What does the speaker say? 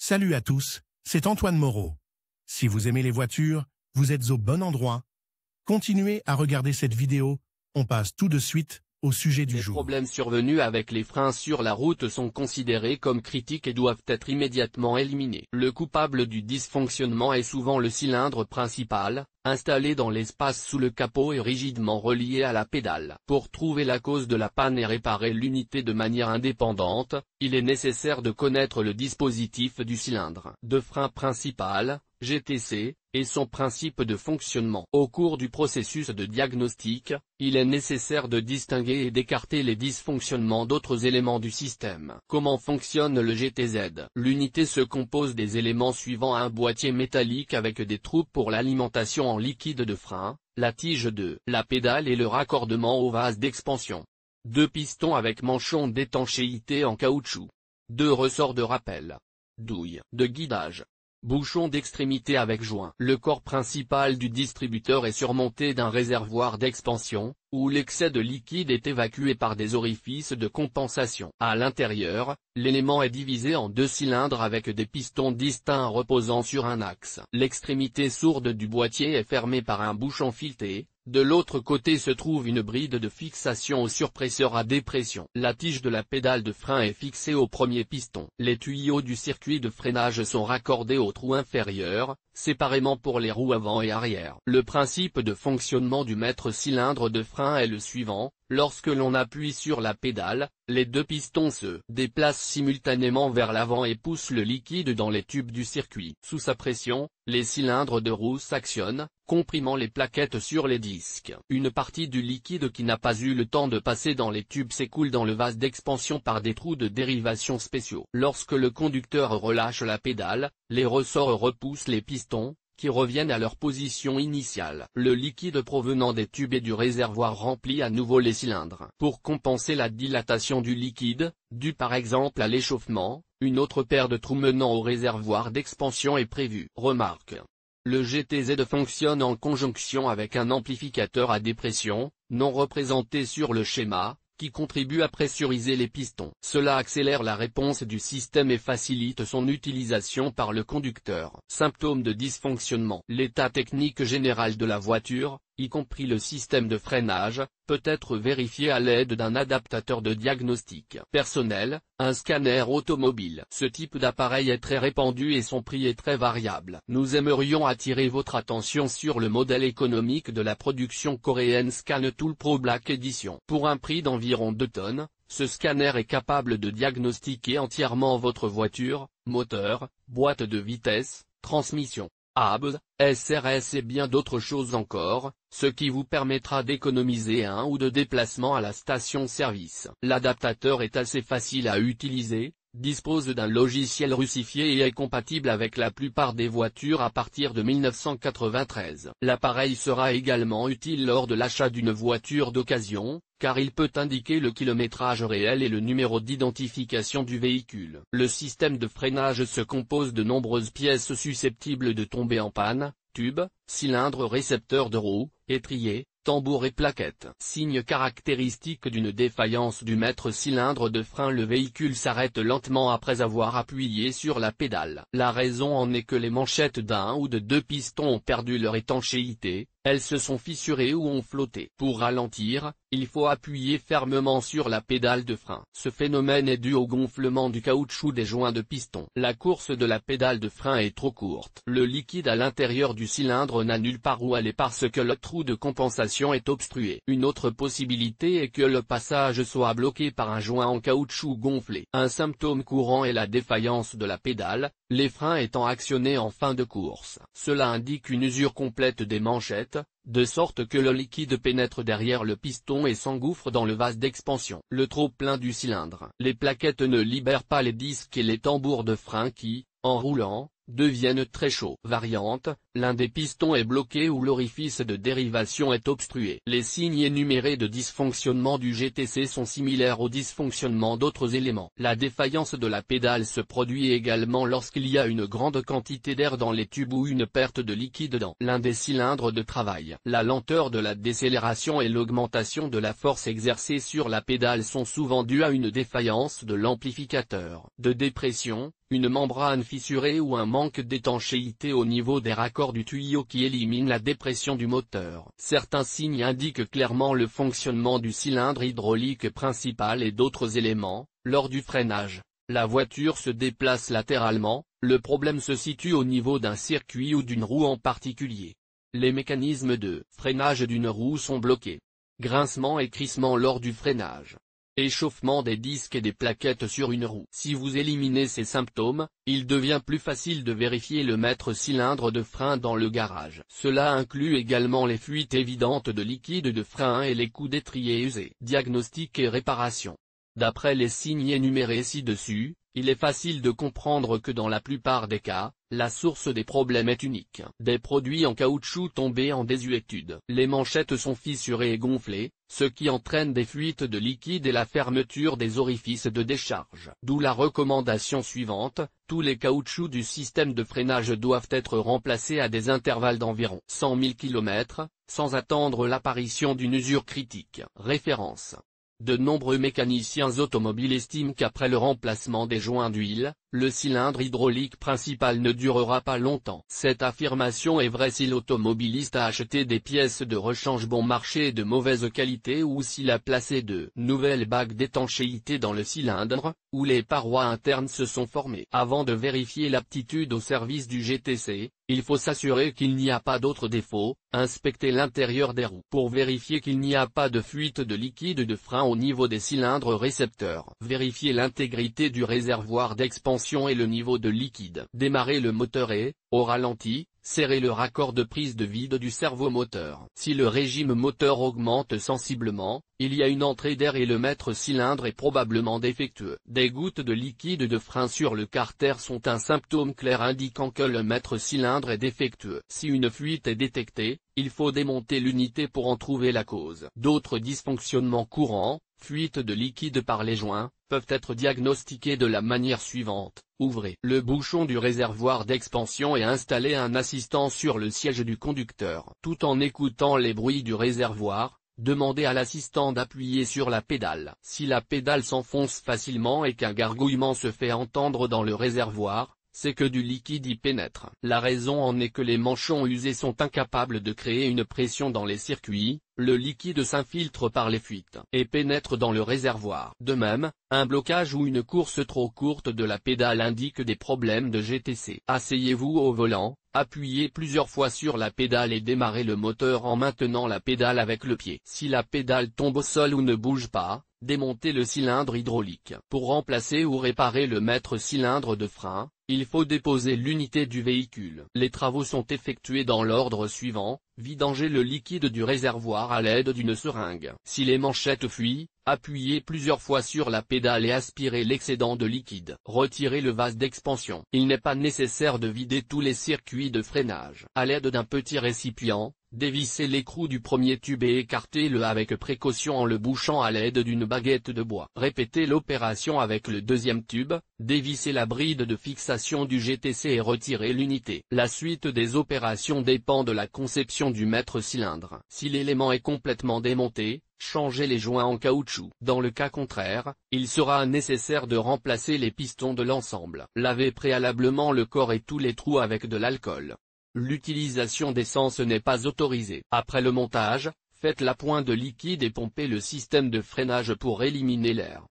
Salut à tous, c'est Antoine Moreau. Si vous aimez les voitures, vous êtes au bon endroit. Continuez à regarder cette vidéo, on passe tout de suite au sujet du jour. Les problèmes survenus avec les freins sur la route sont considérés comme critiques et doivent être immédiatement éliminés. Le coupable du dysfonctionnement est souvent le cylindre principal, installé dans l'espace sous le capot et rigidement relié à la pédale. Pour trouver la cause de la panne et réparer l'unité de manière indépendante, il est nécessaire de connaître le dispositif du cylindre de frein principal, GTC, et son principe de fonctionnement. Au cours du processus de diagnostic, il est nécessaire de distinguer et d'écarter les dysfonctionnements d'autres éléments du système. Comment fonctionne le GTZ? L'unité se compose des éléments suivants: un boîtier métallique avec des trous pour l'alimentation en liquide de frein, la tige de la pédale et le raccordement au vase d'expansion. Deux pistons avec manchon d'étanchéité en caoutchouc. Deux ressorts de rappel. Douille de guidage. Bouchon d'extrémité avec joint. Le corps principal du distributeur est surmonté d'un réservoir d'expansion, où l'excès de liquide est évacué par des orifices de compensation. À l'intérieur, l'élément est divisé en deux cylindres avec des pistons distincts reposant sur un axe. L'extrémité sourde du boîtier est fermée par un bouchon fileté. De l'autre côté se trouve une bride de fixation au surpresseur à dépression. La tige de la pédale de frein est fixée au premier piston. Les tuyaux du circuit de freinage sont raccordés au trou inférieur, séparément pour les roues avant et arrière. Le principe de fonctionnement du maître-cylindre de frein est le suivant: lorsque l'on appuie sur la pédale, les deux pistons se déplacent simultanément vers l'avant et poussent le liquide dans les tubes du circuit. Sous sa pression, les cylindres de roue s'actionnent, comprimant les plaquettes sur les disques. Une partie du liquide qui n'a pas eu le temps de passer dans les tubes s'écoule dans le vase d'expansion par des trous de dérivation spéciaux. Lorsque le conducteur relâche la pédale, les ressorts repoussent les pistons, qui reviennent à leur position initiale. Le liquide provenant des tubes et du réservoir remplit à nouveau les cylindres. Pour compenser la dilatation du liquide, due par exemple à l'échauffement, une autre paire de trous menant au réservoir d'expansion est prévue. Remarque: le GTZ fonctionne en conjonction avec un amplificateur à dépression, non représenté sur le schéma, qui contribue à pressuriser les pistons. Cela accélère la réponse du système et facilite son utilisation par le conducteur. Symptômes de dysfonctionnement. L'état technique général de la voiture, y compris le système de freinage, peut être vérifié à l'aide d'un adaptateur de diagnostic personnel, un scanner automobile. Ce type d'appareil est très répandu et son prix est très variable. Nous aimerions attirer votre attention sur le modèle économique de la production coréenne ScanTool Pro Black Edition. Pour un prix d'environ 2 tonnes, ce scanner est capable de diagnostiquer entièrement votre voiture, moteur, boîte de vitesse, transmission, ABS, SRS et bien d'autres choses encore, ce qui vous permettra d'économiser un ou deux déplacements à la station-service. L'adaptateur est assez facile à utiliser, dispose d'un logiciel russifié et est compatible avec la plupart des voitures à partir de 1993. L'appareil sera également utile lors de l'achat d'une voiture d'occasion, car il peut indiquer le kilométrage réel et le numéro d'identification du véhicule. Le système de freinage se compose de nombreuses pièces susceptibles de tomber en panne: tubes, cylindres, récepteurs de roues, étriers, tambour et plaquettes. Signe caractéristique d'une défaillance du maître-cylindre de frein: le véhicule s'arrête lentement après avoir appuyé sur la pédale. La raison en est que les manchettes d'un ou de deux pistons ont perdu leur étanchéité, elles se sont fissurées ou ont flotté. Pour ralentir, il faut appuyer fermement sur la pédale de frein. Ce phénomène est dû au gonflement du caoutchouc des joints de piston. La course de la pédale de frein est trop courte. Le liquide à l'intérieur du cylindre n'a nulle part où aller parce que le trou de compensation est obstrué. Une autre possibilité est que le passage soit bloqué par un joint en caoutchouc gonflé. Un symptôme courant est la défaillance de la pédale, les freins étant actionnés en fin de course. Cela indique une usure complète des manchettes, de sorte que le liquide pénètre derrière le piston et s'engouffre dans le vase d'expansion. Le trop-plein du cylindre. Les plaquettes ne libèrent pas les disques et les tambours de frein qui, en roulant, deviennent très chauds. Variante: l'un des pistons est bloqué ou l'orifice de dérivation est obstrué. Les signes énumérés de dysfonctionnement du GTC sont similaires au dysfonctionnement d'autres éléments. La défaillance de la pédale se produit également lorsqu'il y a une grande quantité d'air dans les tubes ou une perte de liquide dans l'un des cylindres de travail. La lenteur de la décélération et l'augmentation de la force exercée sur la pédale sont souvent dues à une défaillance de l'amplificateur de dépression, une membrane fissurée ou un manque d'étanchéité au niveau des raccords du tuyau qui élimine la dépression du moteur. Certains signes indiquent clairement le fonctionnement du cylindre hydraulique principal et d'autres éléments. Lors du freinage, la voiture se déplace latéralement, le problème se situe au niveau d'un circuit ou d'une roue en particulier. Les mécanismes de freinage d'une roue sont bloqués. Grincement et crissement lors du freinage. Échauffement des disques et des plaquettes sur une roue. Si vous éliminez ces symptômes, il devient plus facile de vérifier le mètre cylindre de frein dans le garage. Cela inclut également les fuites évidentes de liquide de frein et les coups d'étrier usés. Diagnostic et réparation. D'après les signes énumérés ci-dessus, il est facile de comprendre que dans la plupart des cas, la source des problèmes est unique. Des produits en caoutchouc tombés en désuétude. Les manchettes sont fissurées et gonflées, ce qui entraîne des fuites de liquide et la fermeture des orifices de décharge. D'où la recommandation suivante, tous les caoutchoucs du système de freinage doivent être remplacés à des intervalles d'environ 100 000 km, sans attendre l'apparition d'une usure critique. Référence. De nombreux mécaniciens automobiles estiment qu'après le remplacement des joints d'huile, le cylindre hydraulique principal ne durera pas longtemps. Cette affirmation est vraie si l'automobiliste a acheté des pièces de rechange bon marché et de mauvaise qualité ou s'il a placé de nouvelles bagues d'étanchéité dans le cylindre, où les parois internes se sont formées. Avant de vérifier l'aptitude au service du GTC, il faut s'assurer qu'il n'y a pas d'autres défauts, inspecter l'intérieur des roues pour vérifier qu'il n'y a pas de fuite de liquide de frein au niveau des cylindres récepteurs. Vérifier l'intégrité du réservoir d'expansion et le niveau de liquide. Démarrer le moteur et, au ralenti, serrer le raccord de prise de vide du servomoteur. Si le régime moteur augmente sensiblement, il y a une entrée d'air et le mètre cylindre est probablement défectueux. Des gouttes de liquide de frein sur le carter sont un symptôme clair indiquant que le mètre cylindre est défectueux. Si une fuite est détectée, il faut démonter l'unité pour en trouver la cause. D'autres dysfonctionnements courants, fuite de liquide par les joints, peuvent être diagnostiqués de la manière suivante. Ouvrez le bouchon du réservoir d'expansion et installez un assistant sur le siège du conducteur. Tout en écoutant les bruits du réservoir, demandez à l'assistant d'appuyer sur la pédale. Si la pédale s'enfonce facilement et qu'un gargouillement se fait entendre dans le réservoir, c'est que du liquide y pénètre. La raison en est que les manchons usés sont incapables de créer une pression dans les circuits, le liquide s'infiltre par les fuites et pénètre dans le réservoir. De même, un blocage ou une course trop courte de la pédale indique des problèmes de GTC. Asseyez-vous au volant, appuyez plusieurs fois sur la pédale et démarrez le moteur en maintenant la pédale avec le pied. Si la pédale tombe au sol ou ne bouge pas, démontez le cylindre hydraulique. Pour remplacer ou réparer le mètre cylindre de frein, il faut déposer l'unité du véhicule. Les travaux sont effectués dans l'ordre suivant: vidanger le liquide du réservoir à l'aide d'une seringue. Si les manchettes fuient, appuyez plusieurs fois sur la pédale et aspirez l'excédent de liquide. Retirez le vase d'expansion. Il n'est pas nécessaire de vider tous les circuits de freinage. À l'aide d'un petit récipient, dévissez l'écrou du premier tube et écartez-le avec précaution en le bouchant à l'aide d'une baguette de bois. Répétez l'opération avec le deuxième tube, dévissez la bride de fixation du GTC et retirez l'unité. La suite des opérations dépend de la conception du mètre cylindre. Si l'élément est complètement démonté, changez les joints en caoutchouc. Dans le cas contraire, il sera nécessaire de remplacer les pistons de l'ensemble. Lavez préalablement le corps et tous les trous avec de l'alcool. L'utilisation d'essence n'est pas autorisée. Après le montage, faites l'appoint de liquide et pompez le système de freinage pour éliminer l'air.